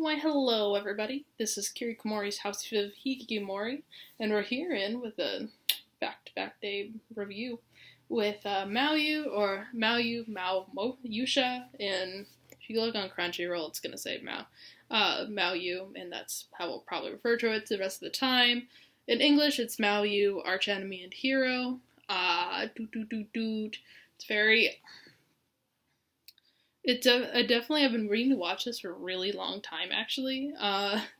Why, hello, everybody. This is Kirikomori's House of Hikikimori, and we're here in with a back-to-back day review with Maoyu, or Maoyusha, and if you look on Crunchyroll, it's gonna say Maoyu, and that's how we'll probably refer to it the rest of the time. In English, it's Maoyu, arch enemy and hero. It's very... I definitely have been reading to watch this for a really long time, actually.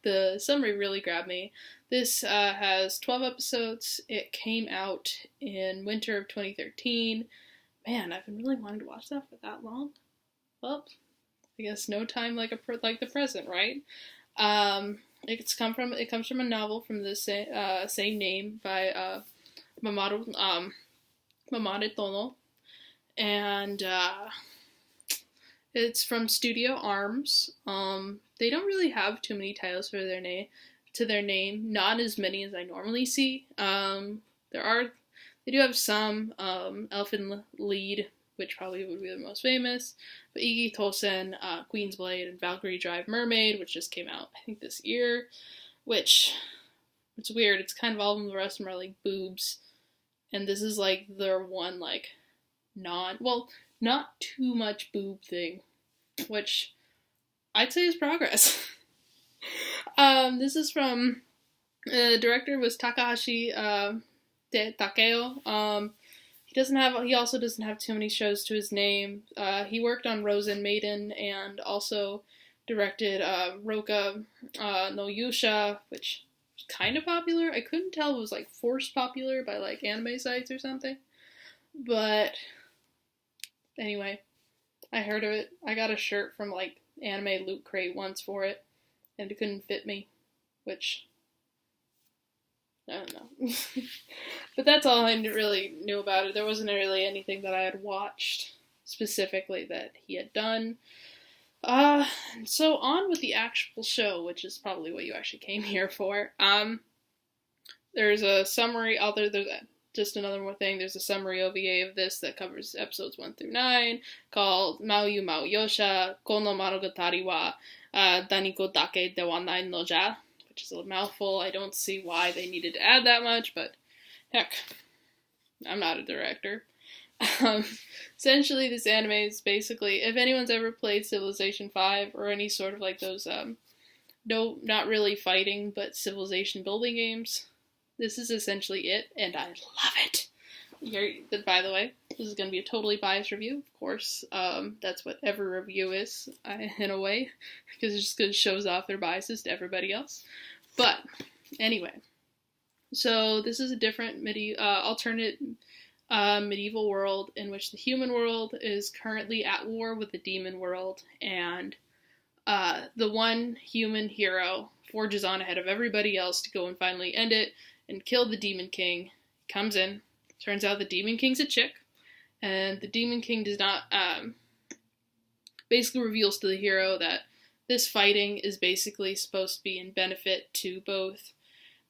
The summary really grabbed me. This has 12 episodes. It came out in winter of 2013. Man, I've been really wanting to watch that for that long. Well, I guess no time like the present, right? It comes from a novel from the same name by Mamoru Tono, and it's from Studio Arms. They don't really have too many titles for their name. Not as many as I normally see. They do have some. Elfin Lead, which probably would be the most famous. But Iki Tosen, Queen's Blade, and Valkyrie Drive Mermaid, which just came out, I think, this year. Which, it's weird. It's kind of all of them. The rest of them are like boobs. And this is like their one, like, not too much boob thing, which I'd say is progress. This is from, the director was Takahashi Takeo. He also doesn't have too many shows to his name. He worked on Rose and Maiden and also directed Roka no Yusha, which was kind of popular. I couldn't tell if it was like forced popular by like anime sites or something, but anyway, I heard of it. I got a shirt from, like, Anime Loot Crate once for it, and it couldn't fit me, which, I don't know. But that's all I really knew about it. There wasn't really anything that I had watched specifically that he had done. So on with the actual show, which is probably what you actually came here for. There's a summary, just another more thing, there's a summary OVA of this that covers episodes 1 through 9, called Maoyu Maoyosha, Kono Monogatari wa Daniko Dake de wa nai no ja, which is a mouthful. I don't see why they needed to add that much, but heck, I'm not a director. Essentially, this anime is basically, if anyone's ever played Civilization 5 or any sort of like those, no, not really fighting, but civilization building games, this is essentially it, and I love it. By the way, this is going to be a totally biased review, of course. That's what every review is, in a way, because it just shows off their biases to everybody else. But, anyway, so this is a different alternate medieval world in which the human world is currently at war with the demon world, and the one human hero forges on ahead of everybody else to go and finally end it and kill the Demon King. Comes in. Turns out the Demon King's a chick. And the Demon King does not, basically reveals to the hero that this fighting is basically supposed to be in benefit to both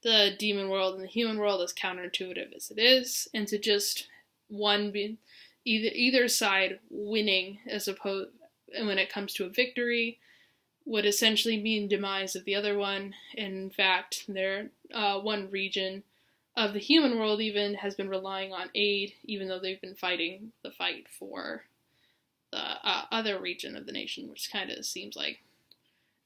the demon world and the human world, as counterintuitive as it is, and to just one be either side winning, as opposed, when it comes to a victory, would essentially mean demise of the other one. In fact, one region of the human world even has been relying on aid, even though they've been fighting the fight for the other region of the nation, which kind of seems like,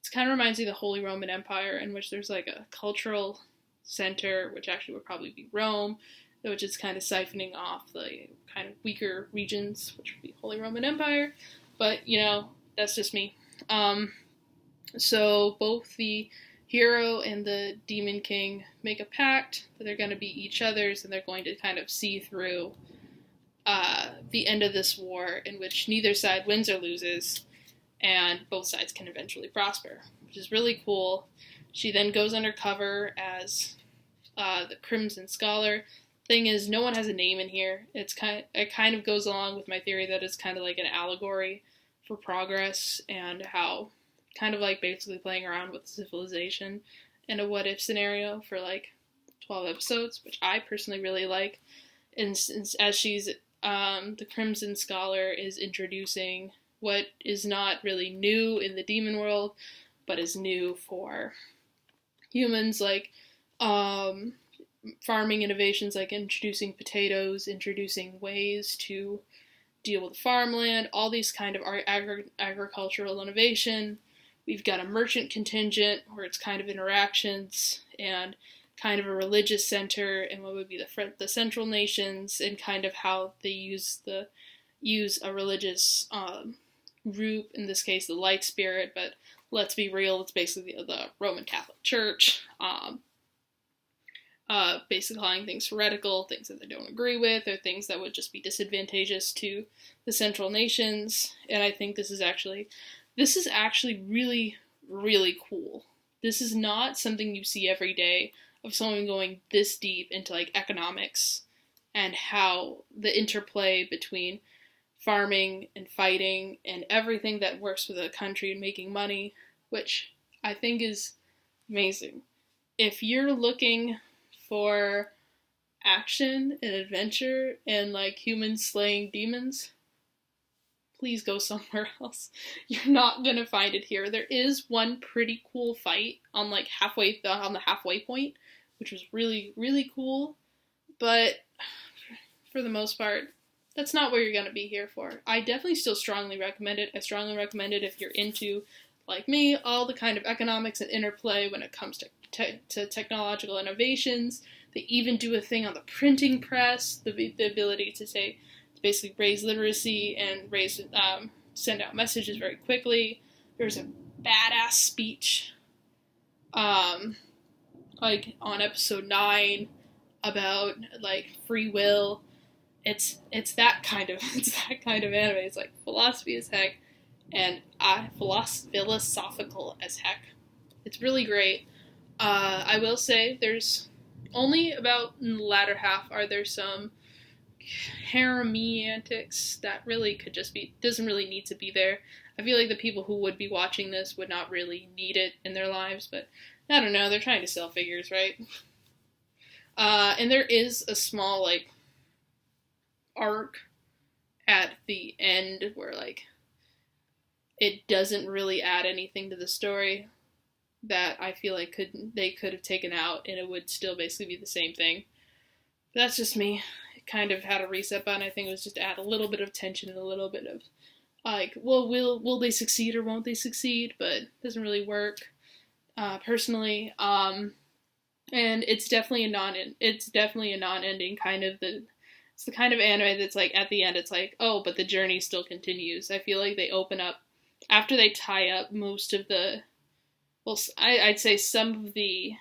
it kind of reminds me of the Holy Roman Empire, in which there's like a cultural center, which actually would probably be Rome, which is kind of siphoning off the kind of weaker regions, which would be Holy Roman Empire. But, that's just me. So both the hero and the Demon King make a pact that they're going to be each other's, and they're going to kind of see through the end of this war, in which neither side wins or loses, and both sides can eventually prosper, which is really cool. She then goes undercover as the Crimson Scholar. Thing is, no one has a name in here. It kind of goes along with my theory that it's kind of like an allegory for progress, and how kind of like basically playing around with civilization in a what-if scenario for like 12 episodes, which I personally really like. And as she's, the Crimson Scholar is introducing what is not really new in the demon world, but is new for humans, like farming innovations like introducing potatoes, introducing ways to deal with farmland, all these kind of agricultural innovation. We've got a merchant contingent where it's kind of interactions and kind of a religious center and what would be the central nations and kind of how they use a religious group, in this case the Light Spirit, but let's be real, it's basically the Roman Catholic Church, basically calling things heretical, things that they don't agree with, or things that would just be disadvantageous to the central nations. And I think this is actually really, really cool. This is not something you see every day, of someone going this deep into like economics and how the interplay between farming and fighting and everything that works with a country and making money, which I think is amazing. If you're looking for action and adventure and like humans slaying demons, please go somewhere else. You're not gonna find it here. There is one pretty cool fight on like on the halfway point, which was really, really cool, but for the most part, that's not what you're gonna be here for. I definitely still strongly recommend it. I strongly recommend it if you're into, like me, all the kind of economics and interplay when it comes to technological innovations. They even do a thing on the printing press, the ability to basically raise literacy and send out messages very quickly. There's a badass speech, like on episode 9 about like free will. It's that kind of anime. It's like philosophy as heck, and philosophical as heck. It's really great. I will say there's only about in the latter half are there some harem-y antics that really doesn't really need to be there. I feel like the people who would be watching this would not really need it in their lives, but I don't know, they're trying to sell figures, right? And there is a small like arc at the end where like it doesn't really add anything to the story that I feel like they could have taken out and it would still basically be the same thing. But that's just me. It kind of had a reset button. I think it was just to add a little bit of tension and a little bit of like, well, will they succeed or won't they succeed? But it doesn't really work personally. And it's definitely a non-ending kind of it's the kind of anime that's like at the end it's like, oh, but the journey still continues. I feel like they open up after they tie up most of the, well, I'd say some of the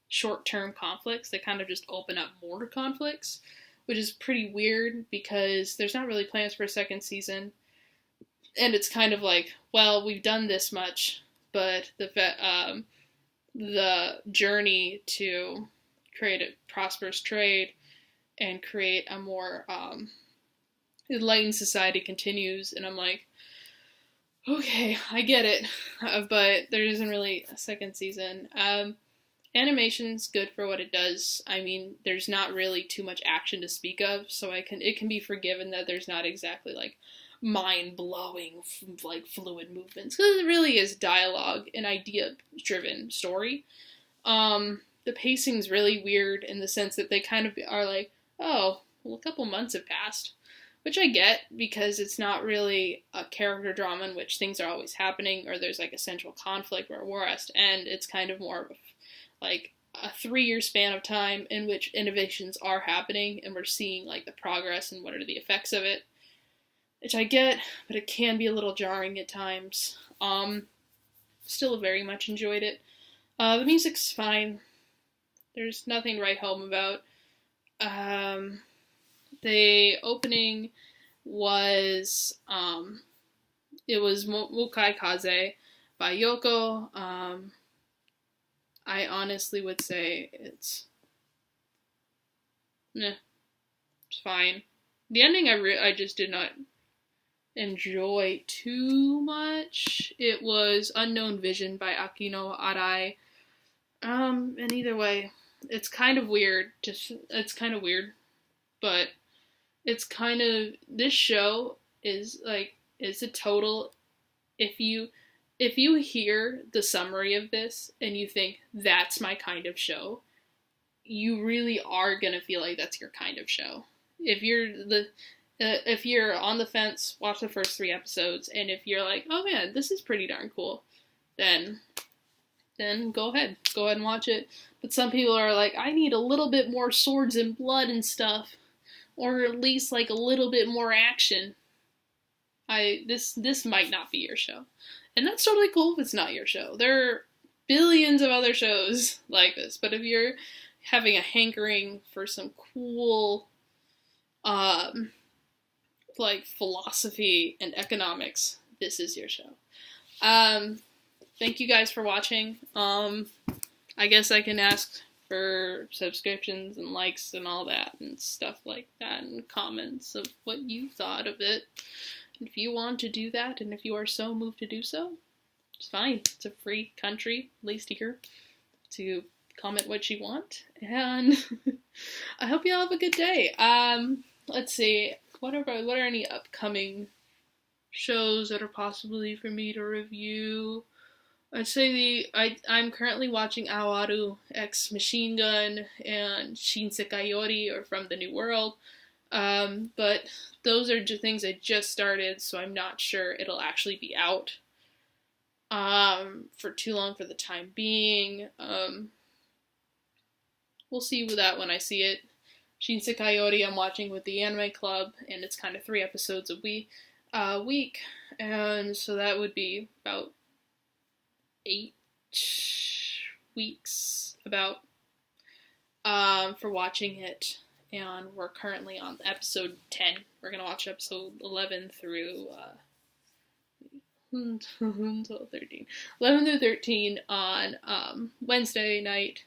short-term conflicts, they kind of just open up more conflicts, which is pretty weird because there's not really plans for a second season. And it's kind of like, well, we've done this much, but the journey to create a prosperous trade and create a more enlightened society continues. And I'm like, okay, I get it, but there isn't really a second season. Animation's good for what it does. I mean, there's not really too much action to speak of, so it can be forgiven that there's not exactly like mind-blowing like fluid movements, because it really is dialogue and idea-driven story. The pacing's really weird in the sense that they kind of are like, oh, well, a couple months have passed. Which I get, because it's not really a character drama in which things are always happening, or there's like a central conflict where a war has to end. It's kind of more of like a 3-year span of time in which innovations are happening, and we're seeing like the progress and what are the effects of it. Which I get, but it can be a little jarring at times. Still very much enjoyed it. The music's fine. There's nothing to write home about. The opening was, it was Mukai Kaze by Yoko. I honestly would say it's fine. The ending I just did not enjoy too much. It was Unknown Vision by Akino Arai. And either way, it's kind of weird. But it's this show is like, it's a total, if you if you hear the summary of this and you think that's my kind of show, you really are gonna feel like that's your kind of show. If you're on the fence, watch the first 3 episodes, and if you're like, oh man, this is pretty darn cool, then go ahead and watch it. But some people are like, I need a little bit more swords and blood and stuff, or at least like a little bit more action. This might not be your show, and that's totally cool if it's not your show. There are billions of other shows like this, but if you're having a hankering for some cool, like philosophy and economics, this is your show. Thank you guys for watching. I guess I can ask for subscriptions and likes and all that and stuff like that and comments of what you thought of it. If you want to do that, and if you are so moved to do so, it's fine. It's a free country, at least here, to comment what you want. And I hope you all have a good day. Let's see. What are any upcoming shows that are possibly for me to review? I'd say I'm currently watching Awaru X Machine Gun and Shinsekai Yori, or From the New World. But those are just things I just started, so I'm not sure it'll actually be out for too long for the time being. We'll see with that when I see it. Shinsekai Yori I'm watching with the Anime Club, and it's kind of 3 episodes a week, and so that would be about 8 weeks about for watching it. And we're currently on episode 10. We're going to watch episode 11 through 13. 11 through 13 on Wednesday night.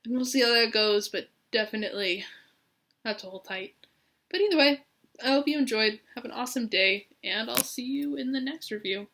And we'll see how that goes, but definitely have to hold tight. But either way, I hope you enjoyed. Have an awesome day, and I'll see you in the next review.